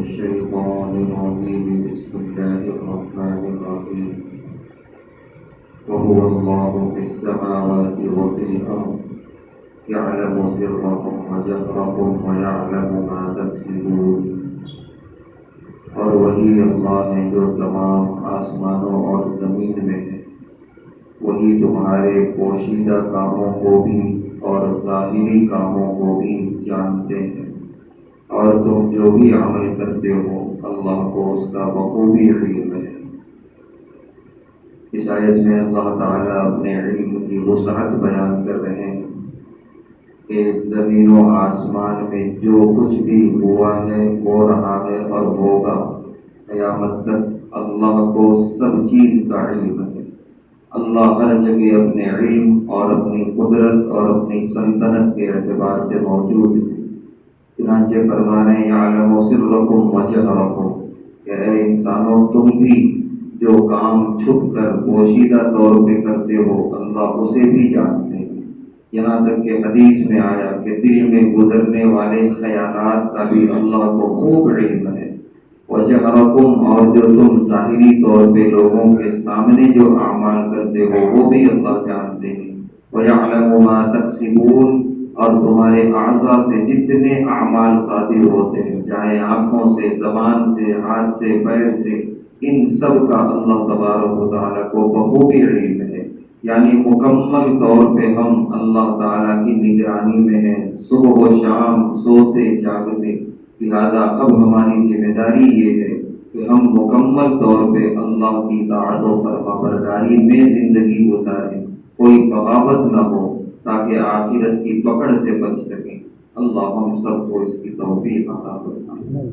الشيطان الرجيم بسم الله الرحمن الرحيم وهو الله في السماوات وفي الأرض يعلم سركم وجهركم ويعلم ما تكسبون اور وہی اللہ ہے جو تمام آسمانوں اور زمین میں ہے، وہی تمہارے پوشیدہ کاموں کو بھی اور ظاہری کاموں کو بھی جانتے ہیں، اور تم جو بھی عمل کرتے ہو اللہ کو اس کا بخوبی علم ہے۔ اس آیت میں اللہ تعالیٰ اپنے علم کی وسعت بیان کر رہے ہیں کہ زمین و آسمان میں جو کچھ بھی ہوا ہے، ہو رہا ہے اور ہوگا قیامت تک، اللہ کو سب چیز کا علم ہے۔ اللہ ہر جگہ اپنے علم اور اپنی قدرت اور اپنی سلطنت کے اعتبار سے موجود ہے۔ چنانچہ فرما رہے ہیں یعلم سرکم وجہرکم، کہ اے انسانوں تم بھی جو کام چھپ کر پوشیدہ طور پہ کرتے ہو اللہ اسے بھی جانتے ہیں۔ یہاں تک کہ حدیث میں آیا کہ دل میں گزرنے والے خیالات کا بھی اللہ کو خوب علم ہے۔ وجہرکم، اور جو تم ظاہری طور پہ لوگوں کے سامنے جو اعمال کرتے ہو وہ بھی اللہ جانتے ہیں۔ وَيَعْلَمُ مَا تَكْسِبُونَ، اور تمہارے اعضاء سے جتنے اعمال صادر ہوتے ہیں، چاہے آنکھوں سے، زبان سے، ہاتھ سے، پیر سے، ان سب کا اللہ تبارک و تعالیٰ کو بخوبی علم ہے۔ یعنی مکمل طور پہ ہم اللہ تعالیٰ کی نگرانی میں ہیں، صبح و شام سوتے جاگتے۔ لہذا اب ہماری ذمہ داری یہ ہے کہ ہم مکمل طور پہ اللہ کی طاعت و فرمانبرداری میں زندگی گزاریں، کوئی بغاوت نہ ہو، تاکہ آخرت کی پکڑ سے بچ سکیں۔ اللہ ہم سب کو اس کی توفیق عطا فرمائے۔